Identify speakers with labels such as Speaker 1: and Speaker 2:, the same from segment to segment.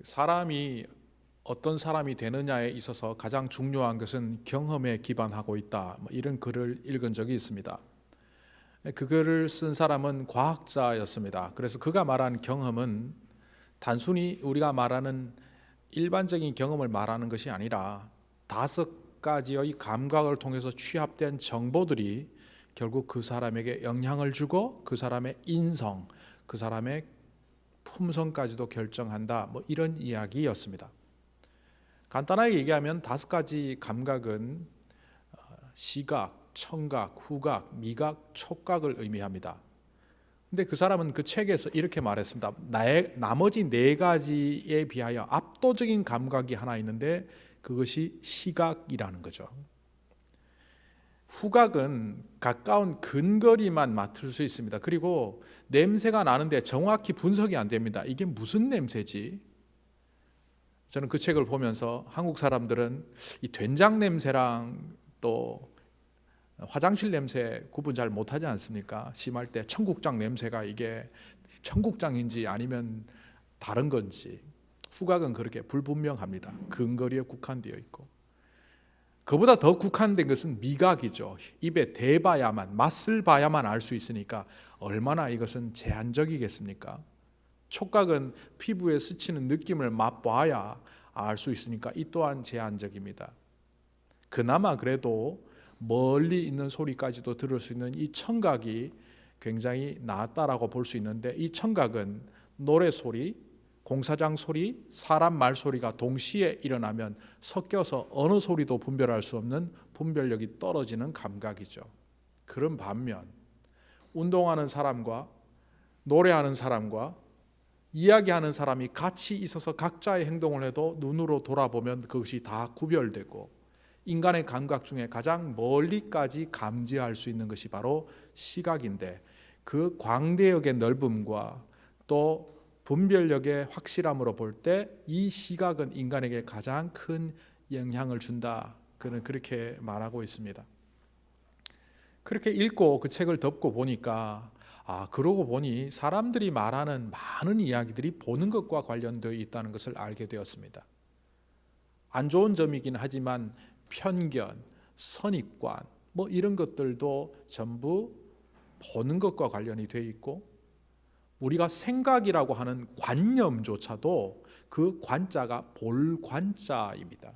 Speaker 1: 사람이 어떤 사람이 되느냐에 있어서 가장 중요한 것은 경험에 기반하고 있다. 이런 글을 읽은 적이 있습니다. 그 글을 쓴 사람은 과학자였습니다. 그래서 그가 말한 경험은 단순히 우리가 말하는 일반적인 경험을 말하는 것이 아니라 5가지의 감각을 통해서 취합된 정보들이 결국 그 사람에게 영향을 주고 그 사람의 인성, 그 사람의 품성까지도 결정한다. 이런 이야기였습니다. 간단하게 얘기하면 5가지 감각은 시각, 청각, 후각, 미각, 촉각을 의미합니다. 근데 그 사람은 그 책에서 이렇게 말했습니다. 나머지 4가지에 비하여 압도적인 감각이 하나 있는데 그것이 시각이라는 거죠. 후각은 가까운 근거리만 맡을 수 있습니다. 그리고 냄새가 나는데 정확히 분석이 안 됩니다. 이게 무슨 냄새지? 저는 그 책을 보면서 한국 사람들은 이 된장 냄새랑 또 화장실 냄새 구분 잘 못하지 않습니까? 심할 때 청국장 냄새가 이게 청국장인지 아니면 다른 건지. 후각은 그렇게 불분명합니다. 근거리에 국한되어 있고. 그보다 더 국한된 것은 미각이죠. 입에 대봐야만, 맛을 봐야만 알 수 있으니까 얼마나 이것은 제한적이겠습니까? 촉각은 피부에 스치는 느낌을 맛봐야 알 수 있으니까 이 또한 제한적입니다. 그나마 그래도 멀리 있는 소리까지도 들을 수 있는 이 청각이 굉장히 나았다라고 볼 수 있는데, 이 청각은 노래 소리, 공사장 소리, 사람 말소리가 동시에 일어나면 섞여서 어느 소리도 분별할 수 없는 분별력이 떨어지는 감각이죠. 그런 반면 운동하는 사람과 노래하는 사람과 이야기하는 사람이 같이 있어서 각자의 행동을 해도 눈으로 돌아보면 그것이 다 구별되고, 인간의 감각 중에 가장 멀리까지 감지할 수 있는 것이 바로 시각인데, 그 광대역의 넓음과 또 분별력의 확실함으로 볼 때 이 시각은 인간에게 가장 큰 영향을 준다. 그는 그렇게 말하고 있습니다. 그렇게 읽고 그 책을 덮고 보니까 그러고 보니 사람들이 말하는 많은 이야기들이 보는 것과 관련되어 있다는 것을 알게 되었습니다. 안 좋은 점이긴 하지만 편견, 선입관 이런 것들도 전부 보는 것과 관련이 되어 있고, 우리가 생각이라고 하는 관념조차도 그 관자가 볼 관자입니다.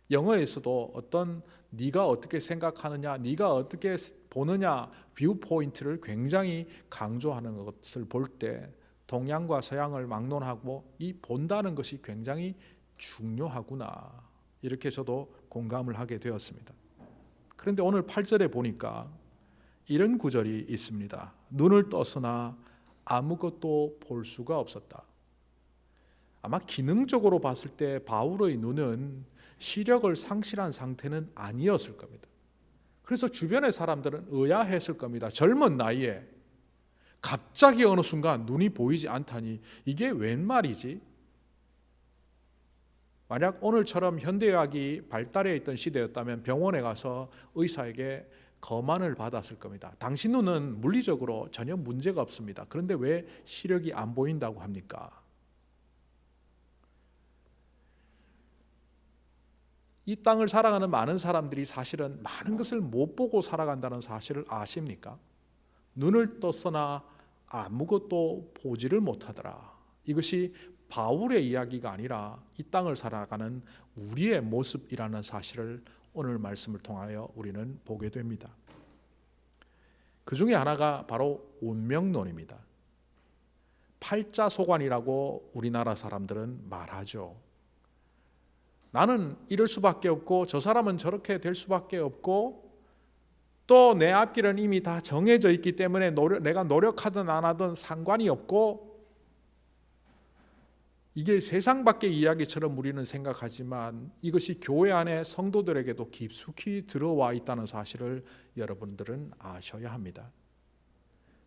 Speaker 1: 영어에서도 어떤 네가 어떻게 생각하느냐, 네가 어떻게 보느냐 뷰 포인트를 굉장히 강조하는 것을 볼 때 동양과 서양을 막론하고 이 본다는 것이 굉장히 중요하구나, 이렇게 저도 공감을 하게 되었습니다. 그런데 오늘 8절에 보니까 이런 구절이 있습니다. 눈을 떴으나 아무것도 볼 수가 없었다. 아마 기능적으로 봤을 때 바울의 눈은 시력을 상실한 상태는 아니었을 겁니다. 그래서 주변의 사람들은 의아했을 겁니다. 젊은 나이에 갑자기 어느 순간 눈이 보이지 않다니 이게 웬 말이지? 만약 오늘처럼 현대의학이 발달해 있던 시대였다면 병원에 가서 의사에게 검안을 받았을 겁니다. 당신 눈은 물리적으로 전혀 문제가 없습니다. 그런데 왜 시력이 안 보인다고 합니까? 이 땅을 살아가는 많은 사람들이 사실은 많은 것을 못 보고 살아간다는 사실을 아십니까? 눈을 떴으나 아무것도 보지를 못하더라. 이것이 바울의 이야기가 아니라 이 땅을 살아가는 우리의 모습이라는 사실을 오늘 말씀을 통하여 우리는 보게 됩니다. 그 중에 하나가 바로 운명론입니다. 팔자소관이라고 우리나라 사람들은 말하죠. 나는 이럴 수밖에 없고 저 사람은 저렇게 될 수밖에 없고, 또 내 앞길은 이미 다 정해져 있기 때문에 내가 노력하든 안 하든 상관이 없고, 이게 세상 밖의 이야기처럼 우리는 생각하지만 이것이 교회 안에 성도들에게도 깊숙이 들어와 있다는 사실을 여러분들은 아셔야 합니다.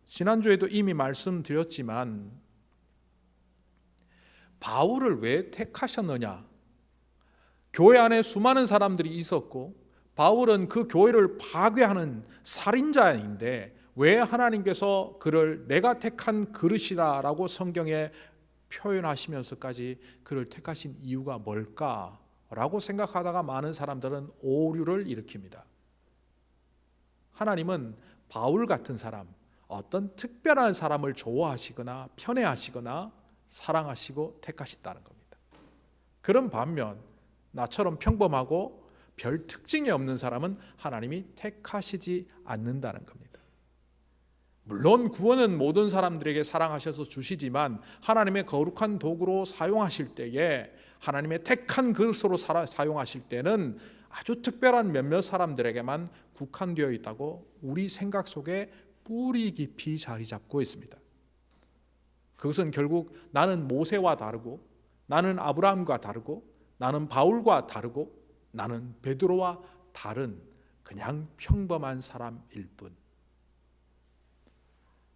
Speaker 1: 지난주에도 이미 말씀드렸지만 바울을 왜 택하셨느냐? 교회 안에 수많은 사람들이 있었고 바울은 그 교회를 파괴하는 살인자인데 왜 하나님께서 그를 내가 택한 그릇이라고 성경에 표현하시면서까지 그를 택하신 이유가 뭘까라고 생각하다가 많은 사람들은 오류를 일으킵니다. 하나님은 바울 같은 사람, 어떤 특별한 사람을 좋아하시거나 편애하시거나 사랑하시고 택하신다는 겁니다. 그런 반면 나처럼 평범하고 별 특징이 없는 사람은 하나님이 택하시지 않는다는 겁니다. 물론 구원은 모든 사람들에게 사랑하셔서 주시지만 하나님의 거룩한 도구로 사용하실 때에, 하나님의 택한 그릇으로 사용하실 때는 아주 특별한 몇몇 사람들에게만 국한되어 있다고 우리 생각 속에 뿌리 깊이 자리 잡고 있습니다. 그것은 결국 나는 모세와 다르고, 나는 아브라함과 다르고, 나는 바울과 다르고, 나는 베드로와 다른 그냥 평범한 사람일 뿐.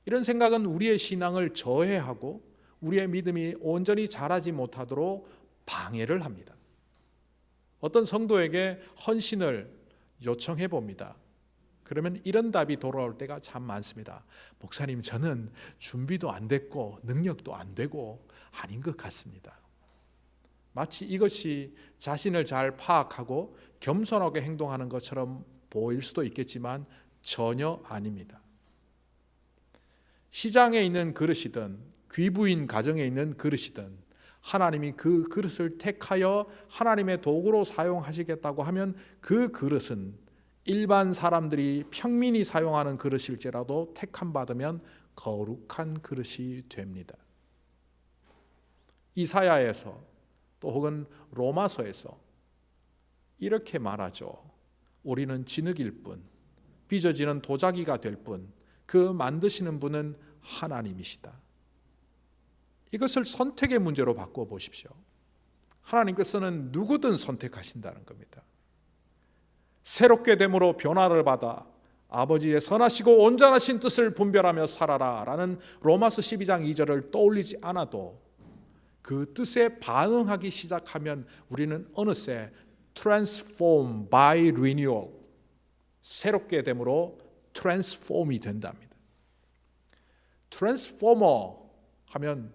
Speaker 1: 이런 생각은 우리의 신앙을 저해하고 우리의 믿음이 온전히 자라지 못하도록 방해를 합니다. 어떤 성도에게 헌신을 요청해 봅니다. 그러면 이런 답이 돌아올 때가 참 많습니다. 목사님, 저는 준비도 안 됐고 능력도 안 되고 아닌 것 같습니다. 마치 이것이 자신을 잘 파악하고 겸손하게 행동하는 것처럼 보일 수도 있겠지만 전혀 아닙니다. 시장에 있는 그릇이든 귀부인 가정에 있는 그릇이든 하나님이 그 그릇을 택하여 하나님의 도구로 사용하시겠다고 하면 그 그릇은 일반 사람들이 평민이 사용하는 그릇일지라도 택함 받으면 거룩한 그릇이 됩니다. 이사야에서 또 혹은 로마서에서 이렇게 말하죠. 우리는 진흙일 뿐, 빚어지는 도자기가 될 뿐, 그 만드시는 분은 하나님이시다. 이것을 선택의 문제로 바꿔 보십시오. 하나님께서는 누구든 선택하신다는 겁니다. 새롭게 됨으로 변화를 받아 아버지의 선하시고 온전하신 뜻을 분별하며 살아라 라는 로마서 12장 2절을 떠올리지 않아도 그 뜻에 반응하기 시작하면 우리는 어느새 transform by renewal, 새롭게 됨으로 트랜스폼이 된답니다. 트랜스포머 하면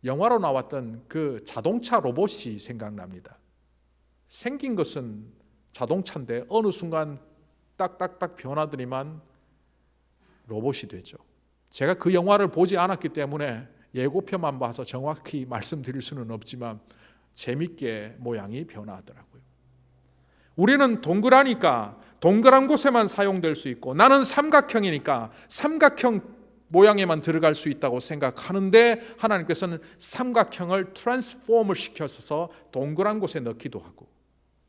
Speaker 1: 영화로 나왔던 그 자동차 로봇이 생각납니다. 생긴 것은 자동차인데 어느 순간 딱딱딱 변하더니만 로봇이 되죠. 제가 그 영화를 보지 않았기 때문에 예고편만 봐서 정확히 말씀드릴 수는 없지만 재밌게 모양이 변화하더라고요. 우리는 동그라니까 동그란 곳에만 사용될 수 있고, 나는 삼각형이니까 삼각형 모양에만 들어갈 수 있다고 생각하는데 하나님께서는 삼각형을 트랜스폼을 시켜서 동그란 곳에 넣기도 하고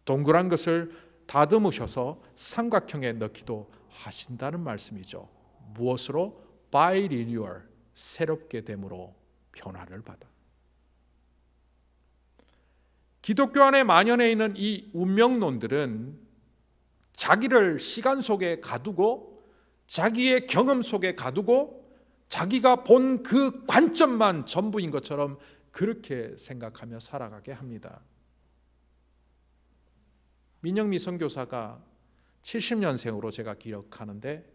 Speaker 1: 동그란 것을 다듬으셔서 삼각형에 넣기도 하신다는 말씀이죠. 무엇으로? By renewal, 새롭게 됨으로 변화를 받아. 기독교 안에 만연해 있는 이 운명론들은 자기를 시간 속에 가두고 자기의 경험 속에 가두고 자기가 본 그 관점만 전부인 것처럼 그렇게 생각하며 살아가게 합니다. 민영미 선교사가 70년생으로 제가 기억하는데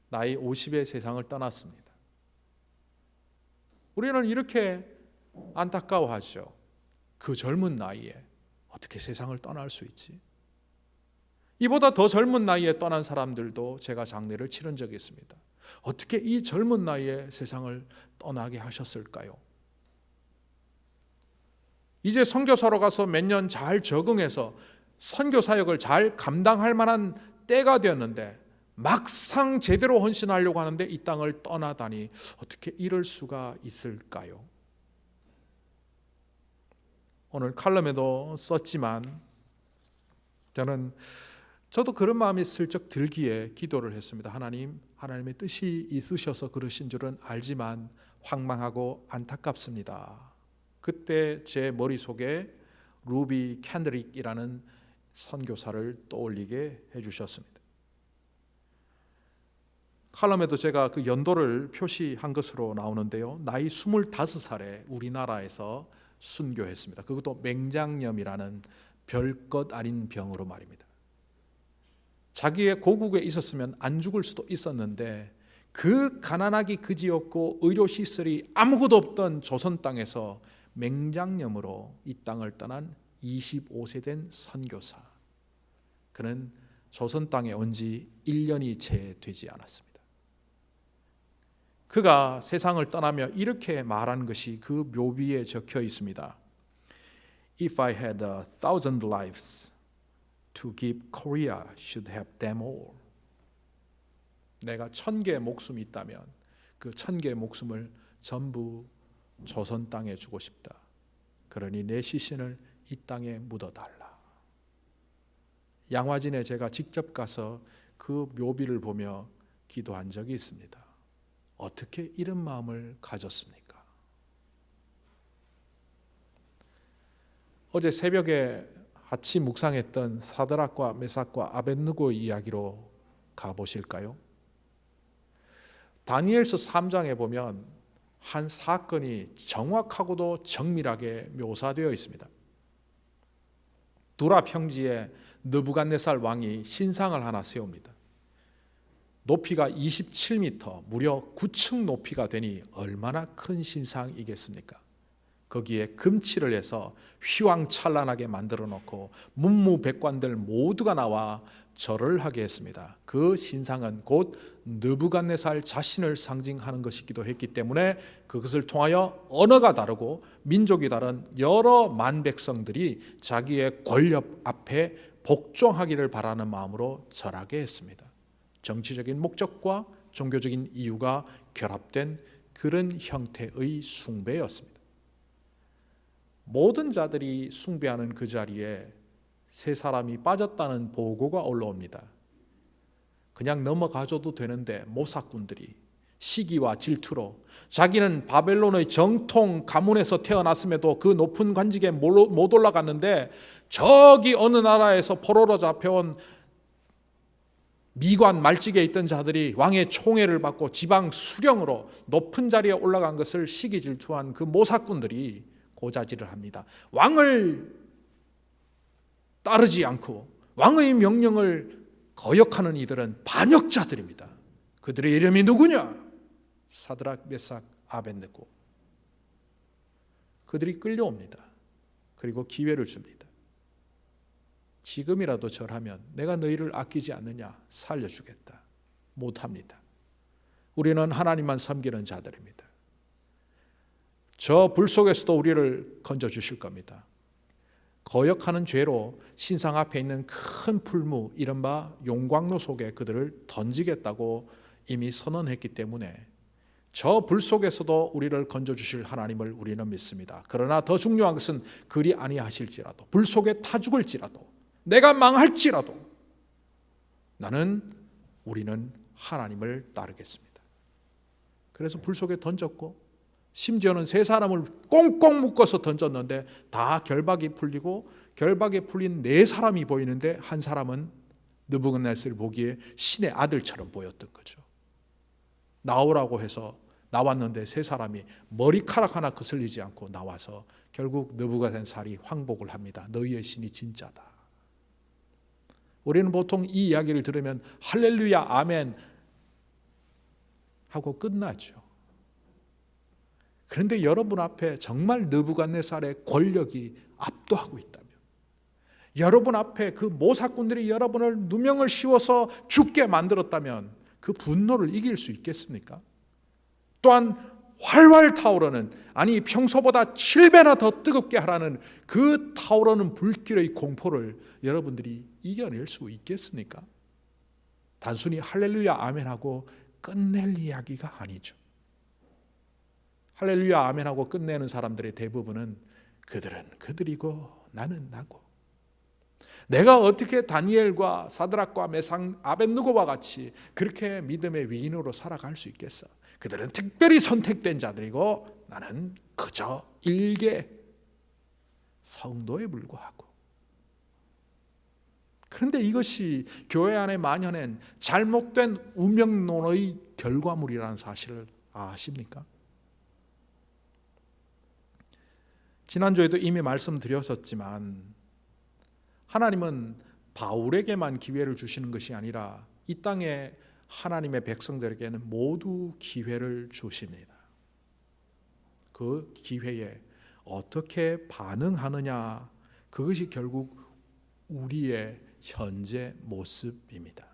Speaker 1: 나이 50에 세상을 떠났습니다. 우리는 이렇게 안타까워하죠. 그 젊은 나이에 어떻게 세상을 떠날 수 있지? 이보다 더 젊은 나이에 떠난 사람들도 제가 장례를 치른 적이 있습니다. 어떻게 이 젊은 나이에 세상을 떠나게 하셨을까요? 이제 선교사로 가서 몇 년 잘 적응해서 선교 사역을 잘 감당할 만한 때가 되었는데 막상 제대로 헌신하려고 하는데 이 땅을 떠나다니 어떻게 이럴 수가 있을까요? 오늘 칼럼에도 썼지만 저도 그런 마음이 슬쩍 들기에 기도를 했습니다. 하나님의 뜻이 있으셔서 그러신 줄은 알지만 황망하고 안타깝습니다. 그때 제 머릿속에 루비 캔드릭이라는 선교사를 떠올리게 해주셨습니다. 칼럼에도 제가 그 연도를 표시한 것으로 나오는데요. 나이 25살에 우리나라에서 순교했습니다. 그것도 맹장염이라는 별것 아닌 병으로 말입니다. 자기의 고국에 있었으면 안 죽을 수도 있었는데 그 가난하기 그지없고 의료시설이 아무것도 없던 조선 땅에서 맹장염으로 이 땅을 떠난 25세 된 선교사. 그는 조선 땅에 온 지 1년이 채 되지 않았습니다. 그가 세상을 떠나며 이렇게 말한 것이 그 묘비에 적혀 있습니다. If I had 1,000 lives to give, Korea should have them all. 내가 1,000개의 목숨이 있다면 그 1,000개의 목숨을 전부 조선 땅에 주고 싶다. 그러니 내 시신을 이 땅에 묻어달라. 양화진에 제가 직접 가서 그 묘비를 보며 기도한 적이 있습니다. 어떻게 이런 마음을 가졌습니까? 어제 새벽에 같이 묵상했던 사드락과 메삭과 아벳느고의 이야기로 가보실까요? 다니엘서 3장에 보면 한 사건이 정확하고도 정밀하게 묘사되어 있습니다. 두라 평지에 느부갓네살 왕이 신상을 하나 세웁니다. 높이가 27m, 무려 9층 높이가 되니 얼마나 큰 신상이겠습니까? 거기에 금칠을 해서 휘황찬란하게 만들어 놓고 문무백관들 모두가 나와 절을 하게 했습니다. 그 신상은 곧 느부갓네살 자신을 상징하는 것이기도 했기 때문에 그것을 통하여 언어가 다르고 민족이 다른 여러 만 백성들이 자기의 권력 앞에 복종하기를 바라는 마음으로 절하게 했습니다. 정치적인 목적과 종교적인 이유가 결합된 그런 형태의 숭배였습니다. 모든 자들이 숭배하는 그 자리에 세 사람이 빠졌다는 보고가 올라옵니다. 그냥 넘어가줘도 되는데 모사꾼들이 시기와 질투로 자기는 바벨론의 정통 가문에서 태어났음에도 그 높은 관직에 못 올라갔는데 저기 어느 나라에서 포로로 잡혀온 미관 말직에 있던 자들이 왕의 총애를 받고 지방 수령으로 높은 자리에 올라간 것을 시기 질투한 그 모사꾼들이 고자질을 합니다. 왕을 따르지 않고 왕의 명령을 거역하는 이들은 반역자들입니다. 그들의 이름이 누구냐? 사드락, 메삭, 아벳느고. 그들이 끌려옵니다. 그리고 기회를 줍니다. 지금이라도 절하면 내가 너희를 아끼지 않느냐? 살려주겠다. 못합니다. 우리는 하나님만 섬기는 자들입니다. 저 불 속에서도 우리를 건져주실 겁니다. 거역하는 죄로 신상 앞에 있는 큰 풀무 이른바 용광로 속에 그들을 던지겠다고 이미 선언했기 때문에 저 불 속에서도 우리를 건져주실 하나님을 우리는 믿습니다. 그러나 더 중요한 것은 그리 아니하실지라도 불 속에 타 죽을지라도 내가 망할지라도 우리는 하나님을 따르겠습니다. 그래서 불 속에 던졌고 심지어는 세 사람을 꽁꽁 묶어서 던졌는데 다 결박이 풀리고 결박에 풀린 네 사람이 보이는데 한 사람은 느부갓네살을 보기에 신의 아들처럼 보였던 거죠. 나오라고 해서 나왔는데 세 사람이 머리카락 하나 거슬리지 않고 나와서 결국 느부갓네살이 황복을 합니다. 너희의 신이 진짜다. 우리는 보통 이 이야기를 들으면 할렐루야 아멘 하고 끝나죠. 그런데 여러분 앞에 정말 느부갓네살의 권력이 압도하고 있다면, 여러분 앞에 그 모사꾼들이 여러분을 누명을 씌워서 죽게 만들었다면 그 분노를 이길 수 있겠습니까? 또한 활활 타오르는, 아니 평소보다 7배나 더 뜨겁게 하라는 그 타오르는 불길의 공포를 여러분들이 이겨낼 수 있겠습니까? 단순히 할렐루야 아멘하고 끝낼 이야기가 아니죠. 할렐루야 아멘하고 끝내는 사람들의 대부분은 그들은 그들이고 나는 나고, 내가 어떻게 다니엘과 사드락과 메삭 아벳느고와 같이 그렇게 믿음의 위인으로 살아갈 수 있겠어? 그들은 특별히 선택된 자들이고 나는 그저 일개 성도에 불과하고. 그런데 이것이 교회 안에 만연한 잘못된 우명론의 결과물이라는 사실을 아십니까? 지난주에도 이미 말씀드렸었지만 하나님은 바울에게만 기회를 주시는 것이 아니라 이 땅에 하나님의 백성들에게는 모두 기회를 주십니다. 그 기회에 어떻게 반응하느냐, 그것이 결국 우리의 현재 모습입니다.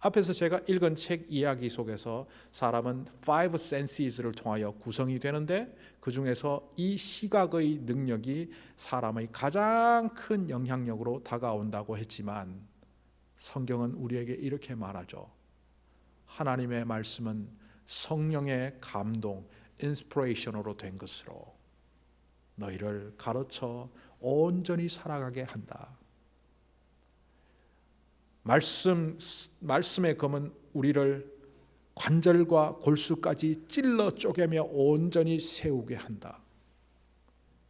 Speaker 1: 앞에서 제가 읽은 책 이야기 속에서 사람은 five senses를 통하여 구성이 되는데 그 중에서 이 시각의 능력이 사람의 가장 큰 영향력으로 다가온다고 했지만 성경은 우리에게 이렇게 말하죠. 하나님의 말씀은 성령의 감동, 인스피레이션으로 된 것으로 너희를 가르쳐 온전히 살아가게 한다. 말씀의 검은 우리를 관절과 골수까지 찔러 쪼개며 온전히 세우게 한다.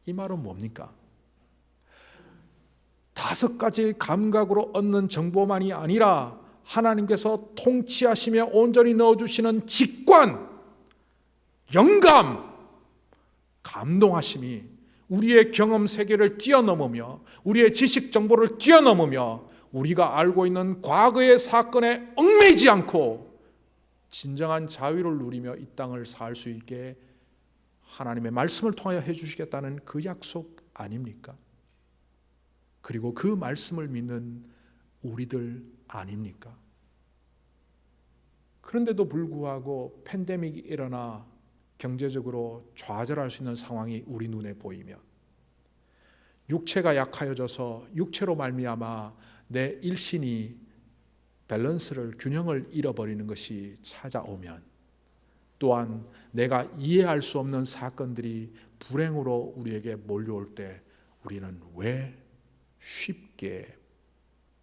Speaker 1: 이 말은 뭡니까? 5가지 감각으로 얻는 정보만이 아니라 하나님께서 통치하시며 온전히 넣어주시는 직관, 영감, 감동하심이 우리의 경험 세계를 뛰어넘으며 우리의 지식 정보를 뛰어넘으며 우리가 알고 있는 과거의 사건에 얽매이지 않고 진정한 자유를 누리며 이 땅을 살 수 있게 하나님의 말씀을 통하여 해주시겠다는 그 약속 아닙니까? 그리고 그 말씀을 믿는 우리들 아닙니까? 그런데도 불구하고 팬데믹이 일어나 경제적으로 좌절할 수 있는 상황이 우리 눈에 보이면 육체가 약하여져서 육체로 말미암아 내 일신이 밸런스를, 균형을 잃어버리는 것이 찾아오면 또한 내가 이해할 수 없는 사건들이 불행으로 우리에게 몰려올 때 우리는 왜 쉽게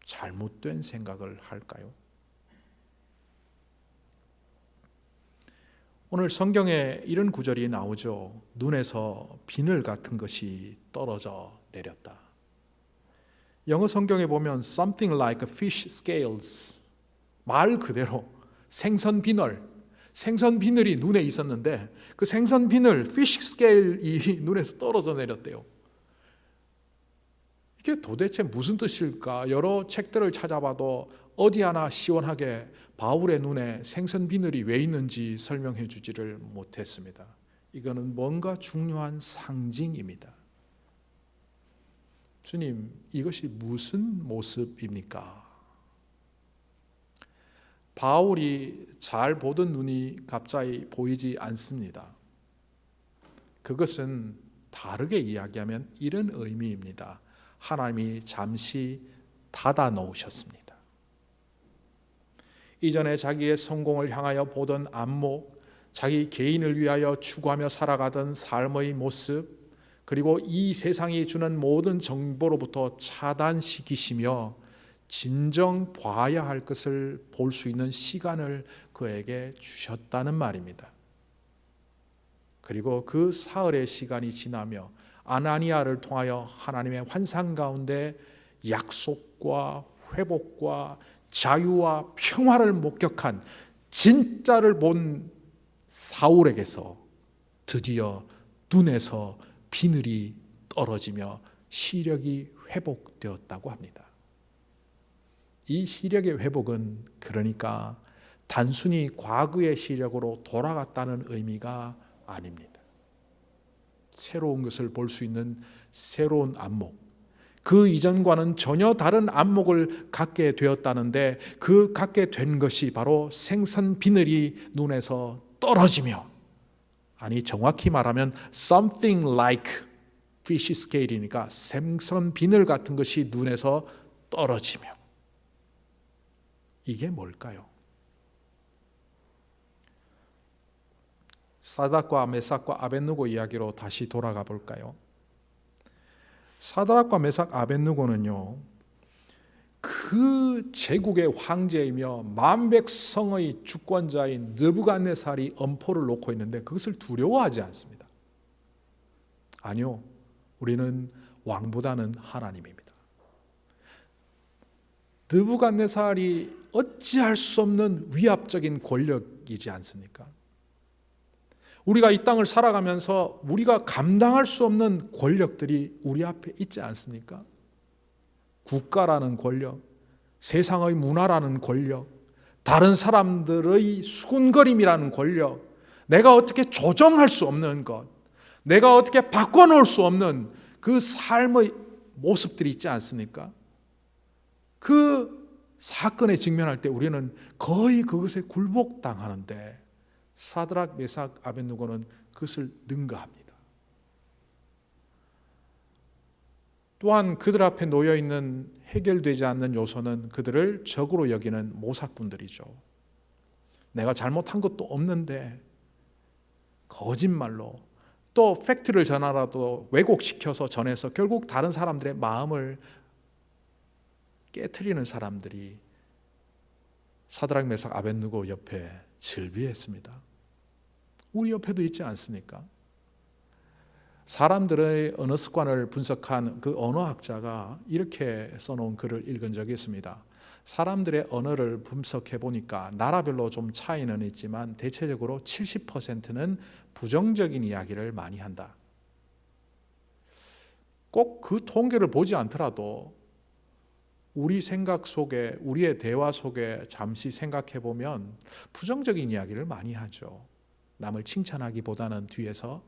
Speaker 1: 잘못된 생각을 할까요? 오늘 성경에 이런 구절이 나오죠. 눈에서 비늘 같은 것이 떨어져 내렸다. 영어 성경에 보면 something like fish scales, 말 그대로 생선 비늘이 눈에 있었는데 그 생선 비늘, fish scale이 눈에서 떨어져 내렸대요. 이게 도대체 무슨 뜻일까? 여러 책들을 찾아봐도 어디 하나 시원하게 바울의 눈에 생선 비늘이 왜 있는지 설명해 주지를 못했습니다. 이거는 뭔가 중요한 상징입니다. 주님, 이것이 무슨 모습입니까? 바울이 잘 보던 눈이 갑자기 보이지 않습니다. 그것은 다르게 이야기하면 이런 의미입니다. 하나님이 잠시 닫아 놓으셨습니다. 이전에 자기의 성공을 향하여 보던 안목, 자기 개인을 위하여 추구하며 살아가던 삶의 모습, 그리고 이 세상이 주는 모든 정보로부터 차단시키시며 진정 봐야 할 것을 볼 수 있는 시간을 그에게 주셨다는 말입니다. 그리고 그 사흘의 시간이 지나며 아나니아를 통하여 하나님의 환상 가운데 약속과 회복과 자유와 평화를 목격한 진짜를 본 사울에게서 드디어 눈에서 비늘이 떨어지며 시력이 회복되었다고 합니다. 이 시력의 회복은 그러니까 단순히 과거의 시력으로 돌아갔다는 의미가 아닙니다. 새로운 것을 볼 수 있는 새로운 안목, 그 이전과는 전혀 다른 안목을 갖게 되었다는데 그 갖게 된 것이 바로 생선 비늘이 눈에서 떨어지며, 아니 정확히 말하면 something like fish scale이니까 생선 비늘 같은 것이 눈에서 떨어지며, 이게 뭘까요? 사드락과 메삭과 아벳느고 이야기로 다시 돌아가 볼까요? 사드락과 메삭, 아벳느고는요, 그 제국의 황제이며 만백성의 주권자인 느부갓네살이 엄포를 놓고 있는데 그것을 두려워하지 않습니다. 아니요, 우리는 왕보다는 하나님입니다. 느부갓네살이 어찌할 수 없는 위압적인 권력이지 않습니까? 우리가 이 땅을 살아가면서 우리가 감당할 수 없는 권력들이 우리 앞에 있지 않습니까? 국가라는 권력, 세상의 문화라는 권력, 다른 사람들의 수군거림이라는 권력, 내가 어떻게 조정할 수 없는 것, 내가 어떻게 바꿔놓을 수 없는 그 삶의 모습들이 있지 않습니까? 그 사건에 직면할 때 우리는 거의 그것에 굴복당하는데 사드락, 메삭, 아벳느고는 그것을 능가합니다. 또한 그들 앞에 놓여있는 해결되지 않는 요소는 그들을 적으로 여기는 모삭꾼들이죠. 내가 잘못한 것도 없는데 거짓말로 또 팩트를 전하라도 왜곡시켜서 전해서 결국 다른 사람들의 마음을 깨트리는 사람들이 사드락, 메삭, 아벳느고 옆에 즐비했습니다. 우리 옆에도 있지 않습니까? 사람들의 언어 습관을 분석한 그 언어학자가 이렇게 써놓은 글을 읽은 적이 있습니다. 사람들의 언어를 분석해 보니까 나라별로 좀 차이는 있지만 대체적으로 70%는 부정적인 이야기를 많이 한다. 꼭 그 통계를 보지 않더라도 우리 생각 속에, 우리의 대화 속에 잠시 생각해 보면 부정적인 이야기를 많이 하죠. 남을 칭찬하기보다는 뒤에서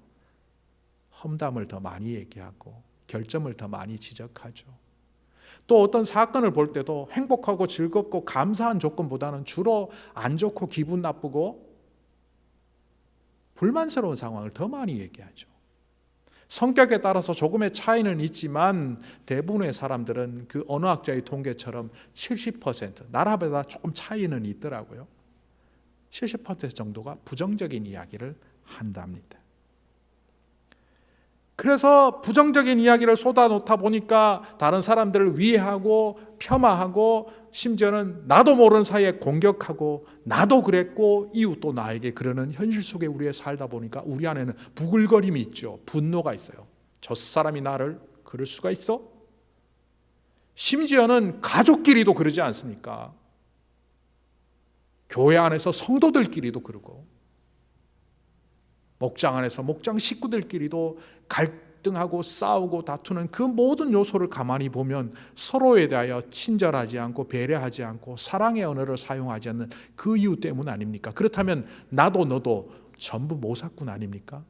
Speaker 1: 험담을 더 많이 얘기하고 결점을 더 많이 지적하죠. 또 어떤 사건을 볼 때도 행복하고 즐겁고 감사한 조건보다는 주로 안 좋고 기분 나쁘고 불만스러운 상황을 더 많이 얘기하죠. 성격에 따라서 조금의 차이는 있지만 대부분의 사람들은 그 언어학자의 통계처럼 70%, 나라마다 조금 차이는 있더라고요. 70% 정도가 부정적인 이야기를 한답니다. 그래서 부정적인 이야기를 쏟아놓다 보니까 다른 사람들을 위해하고 폄하하고 심지어는 나도 모르는 사이에 공격하고 나도 그랬고 이웃도 나에게 그러는 현실 속에 우리가 살다 보니까 우리 안에는 부글거림이 있죠. 분노가 있어요. 저 사람이 나를 그럴 수가 있어? 심지어는 가족끼리도 그러지 않습니까? 교회 안에서 성도들끼리도 그러고 목장 안에서 목장 식구들끼리도 갈등하고 싸우고 다투는 그 모든 요소를 가만히 보면 서로에 대하여 친절하지 않고 배려하지 않고 사랑의 언어를 사용하지 않는 그 이유 때문 아닙니까? 그렇다면 나도 너도 전부 모삭꾼 아닙니까?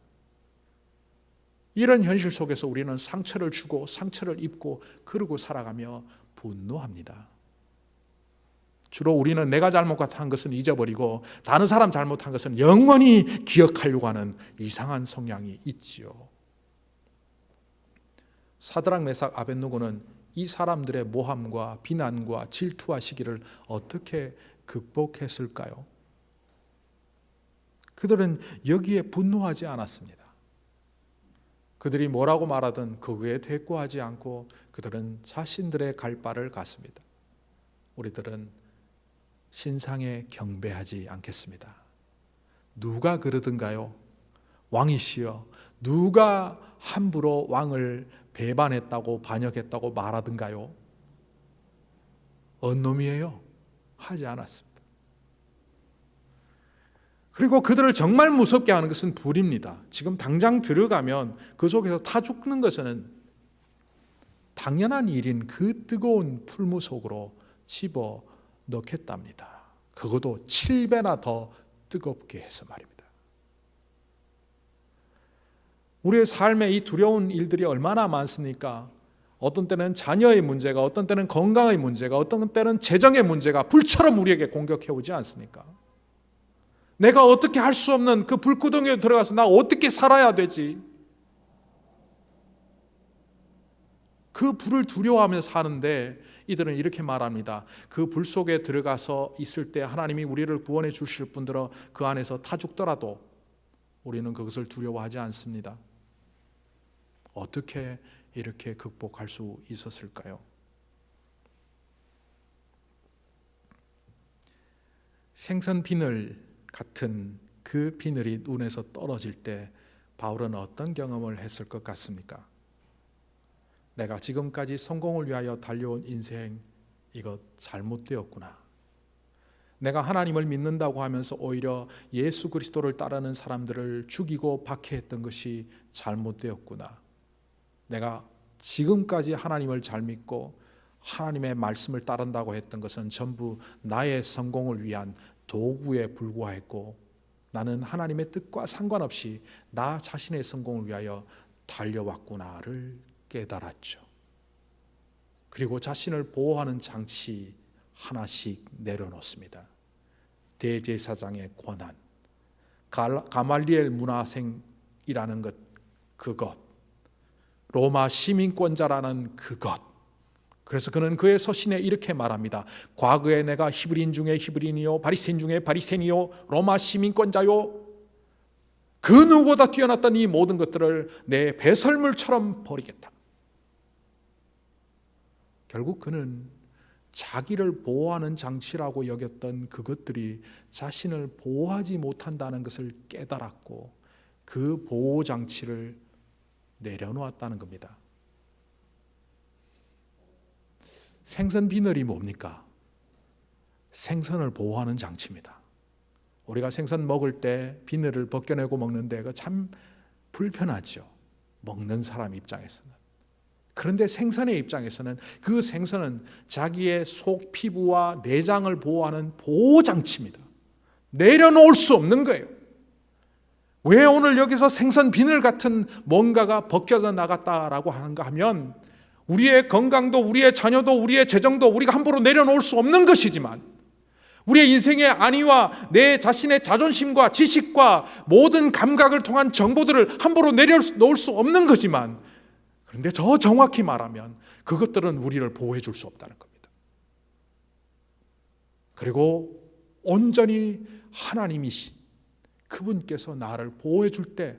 Speaker 1: 이런 현실 속에서 우리는 상처를 주고 상처를 입고 그러고 살아가며 분노합니다. 주로 우리는 내가 잘못한 것은 잊어버리고 다른 사람 잘못한 것은 영원히 기억하려고 하는 이상한 성향이 있지요. 사드락, 메삭, 아벳느고는 이 사람들의 모함과 비난과 질투와 시기를 어떻게 극복했을까요? 그들은 여기에 분노하지 않았습니다. 그들이 뭐라고 말하든 그거에 대꾸하지 않고 그들은 자신들의 갈 바를 갔습니다. 우리들은 신상에 경배하지 않겠습니다. 누가 그러든가요? 왕이시여, 누가 함부로 왕을 배반했다고 반역했다고 말하든가요? 언 놈이에요? 하지 않았습니다. 그리고 그들을 정말 무섭게 하는 것은 불입니다. 지금 당장 들어가면 그 속에서 타 죽는 것은 당연한 일인 그 뜨거운 풀무 속으로 집어 넣겠답니다. 그것도 7배나 더 뜨겁게 해서 말입니다. 우리의 삶에 이 두려운 일들이 얼마나 많습니까? 어떤 때는 자녀의 문제가, 어떤 때는 건강의 문제가, 어떤 때는 재정의 문제가 불처럼 우리에게 공격해 오지 않습니까? 내가 어떻게 할 수 없는 그 불구덩이에 들어가서 나 어떻게 살아야 되지? 그 불을 두려워하면서 사는데 이들은 이렇게 말합니다. 그 불 속에 들어가서 있을 때 하나님이 우리를 구원해 주실 분들은 그 안에서 타 죽더라도 우리는 그것을 두려워하지 않습니다. 어떻게 이렇게 극복할 수 있었을까요? 생선 비늘 같은 그 비늘이 눈에서 떨어질 때 바울은 어떤 경험을 했을 것 같습니까? 내가 지금까지 성공을 위하여 달려온 인생, 이것 잘못되었구나. 내가 하나님을 믿는다고 하면서 오히려 예수 그리스도를 따르는 사람들을 죽이고 박해했던 것이 잘못되었구나. 내가 지금까지 하나님을 잘 믿고 하나님의 말씀을 따른다고 했던 것은 전부 나의 성공을 위한 도구에 불과했고, 나는 하나님의 뜻과 상관없이 나 자신의 성공을 위하여 달려왔구나를 깨달았죠. 그리고 자신을 보호하는 장치 하나씩 내려놓습니다. 대제사장의 권한, 가말리엘 문화생이라는 것, 그것, 로마 시민권자라는 그것. 그래서 그는 그의 서신에 이렇게 말합니다. 과거에 내가 히브리인 중에 히브리인이요, 바리새인 중에 바리새인이요, 로마 시민권자요, 그 누구보다 뛰어났던 이 모든 것들을 내 배설물처럼 버리겠다. 결국 그는 자기를 보호하는 장치라고 여겼던 그것들이 자신을 보호하지 못한다는 것을 깨달았고, 그 보호 장치를 내려놓았다는 겁니다. 생선 비늘이 뭡니까? 생선을 보호하는 장치입니다. 우리가 생선 먹을 때 비늘을 벗겨내고 먹는데 그 참 불편하죠. 먹는 사람 입장에서는. 그런데 생선의 입장에서는 그 생선은 자기의 속 피부와 내장을 보호하는 보호장치입니다. 내려놓을 수 없는 거예요. 왜 오늘 여기서 생선 비늘 같은 뭔가가 벗겨져 나갔다라고 하는가 하면, 우리의 건강도 우리의 자녀도 우리의 재정도 우리가 함부로 내려놓을 수 없는 것이지만, 우리의 인생의 안위와 내 자신의 자존심과 지식과 모든 감각을 통한 정보들을 함부로 내려놓을 수 없는 거지만, 그런데 더 정확히 말하면 그것들은 우리를 보호해 줄 수 없다는 겁니다. 그리고 온전히 하나님이신 그분께서 나를 보호해 줄 때,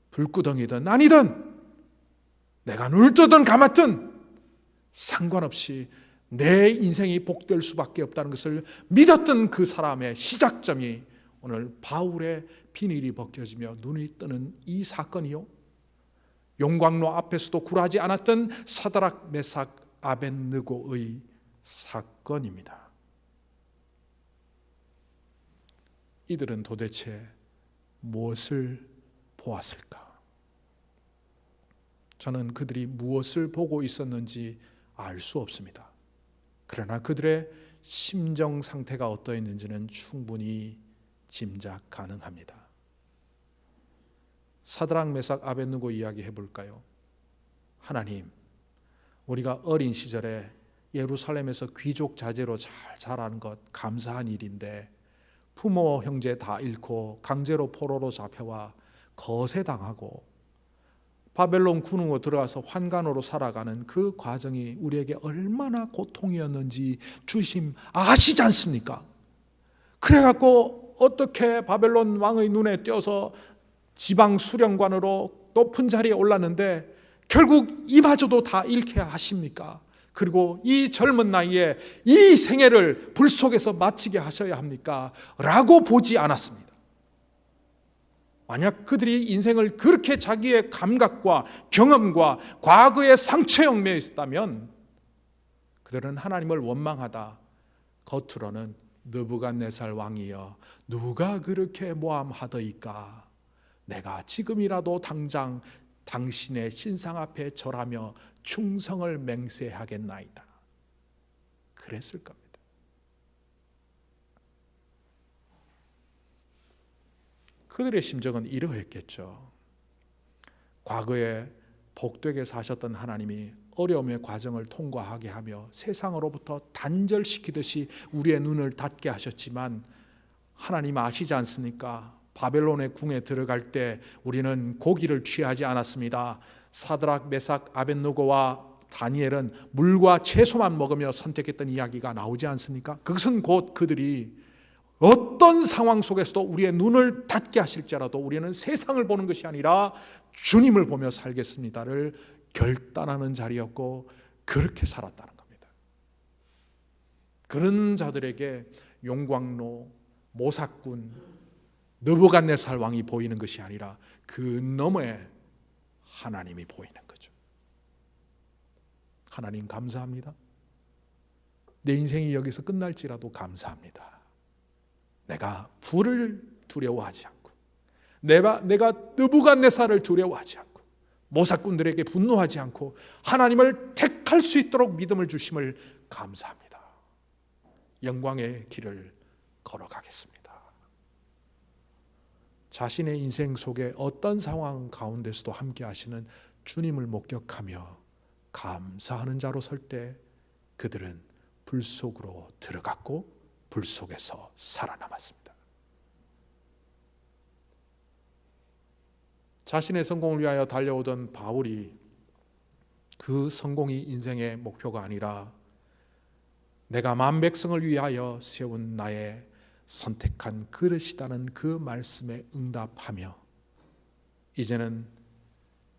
Speaker 1: 불구덩이든 아니든 내가 눈을 뜨든 감았든 상관없이 내 인생이 복될 수밖에 없다는 것을 믿었던 그 사람의 시작점이 오늘 바울의 비닐이 벗겨지며 눈이 뜨는 이 사건이요, 용광로 앞에서도 굴하지 않았던 사드락 메삭 아벳느고의 사건입니다. 이들은 도대체 무엇을 보았을까? 저는 그들이 무엇을 보고 있었는지 알 수 없습니다. 그러나 그들의 심정 상태가 어떠했는지는 충분히 짐작 가능합니다. 사드락 메삭 아벳느고 이야기 해볼까요? 하나님, 우리가 어린 시절에 예루살렘에서 귀족 자제로 잘 자라는 것 감사한 일인데, 부모 형제 다 잃고 강제로 포로로 잡혀와 거세당하고 바벨론 군으로 들어가서 환관으로 살아가는 그 과정이 우리에게 얼마나 고통이었는지 주심 아시지 않습니까? 그래갖고 어떻게 바벨론 왕의 눈에 띄어서 지방 수령관으로 높은 자리에 올랐는데 결국 이마저도 다 잃게 하십니까? 그리고 이 젊은 나이에 이 생애를 불 속에서 마치게 하셔야 합니까? 라고 보지 않았습니다. 만약 그들이 인생을 그렇게 자기의 감각과 경험과 과거의 상처에 얽매여 있었다면, 그들은 하나님을 원망하다 겉으로는 느부갓네살 왕이여 누가 그렇게 모함하더이까, 내가 지금이라도 당장 당신의 신상 앞에 절하며 충성을 맹세하겠나이다, 그랬을 겁니다. 그들의 심정은 이러했겠죠. 과거에 복되게 사셨던 하나님이 어려움의 과정을 통과하게 하며 세상으로부터 단절시키듯이 우리의 눈을 닫게 하셨지만, 하나님 아시지 않습니까? 바벨론의 궁에 들어갈 때 우리는 고기를 취하지 않았습니다. 사드락 메삭 아벳느고와 다니엘은 물과 채소만 먹으며 선택했던 이야기가 나오지 않습니까? 그것은 곧 그들이 어떤 상황 속에서도 우리의 눈을 닫게 하실지라도 우리는 세상을 보는 것이 아니라 주님을 보며 살겠습니다를 결단하는 자리였고, 그렇게 살았다는 겁니다. 그런 자들에게 용광로, 모삭군, 느부갓네살 왕이 보이는 것이 아니라 그 너머에 하나님이 보이는 거죠. 하나님 감사합니다. 내 인생이 여기서 끝날지라도 감사합니다. 내가 불을 두려워하지 않고, 내가 느부갓네살을 두려워하지 않고, 모사꾼들에게 분노하지 않고 하나님을 택할 수 있도록 믿음을 주심을 감사합니다. 영광의 길을 걸어가겠습니다. 자신의 인생 속에 어떤 상황 가운데서도 함께 하시는 주님을 목격하며 감사하는 자로 설 때 그들은 불 속으로 들어갔고 불 속에서 살아남았습니다. 자신의 성공을 위하여 달려오던 바울이 그 성공이 인생의 목표가 아니라 내가 만백성을 위하여 세운 나의 선택한 그릇이라는 그 말씀에 응답하며 이제는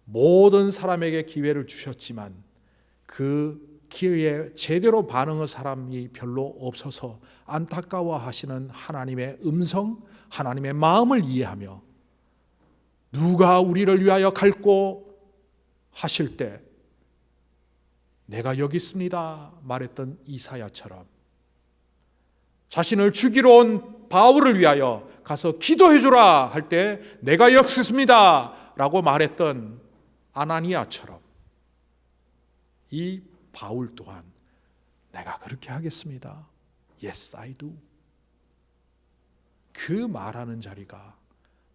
Speaker 1: 모든 사람에게 기회를 주셨지만 그 기회에 제대로 반응할 사람이 별로 없어서 안타까워하시는 하나님의 음성, 하나님의 마음을 이해하며 누가 우리를 위하여 갈고 하실 때 내가 여기 있습니다 말했던 이사야처럼 자신을 죽이러 온 바울을 위하여 가서 기도해 주라 할 때 내가 여기 있습니다 라고 말했던 아나니아처럼 이 바울 또한 내가 그렇게 하겠습니다. Yes, I do. 그 말하는 자리가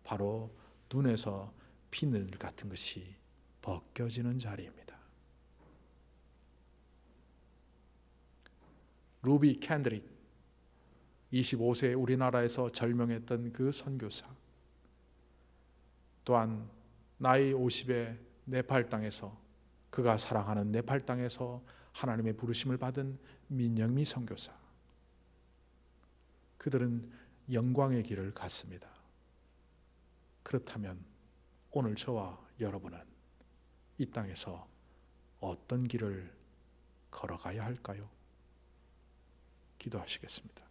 Speaker 1: 바로 눈에서 피늘 같은 것이 벗겨지는 자리입니다. 루비 캔드릭 25세에 우리나라에서 절명했던 그 선교사 또한 나이 50에 네팔 땅에서 그가 사랑하는 네팔 땅에서 하나님의 부르심을 받은 민영미 선교사 그들은 영광의 길을 갔습니다. 그렇다면 오늘 저와 여러분은 이 땅에서 어떤 길을 걸어가야 할까요? 기도하시겠습니다.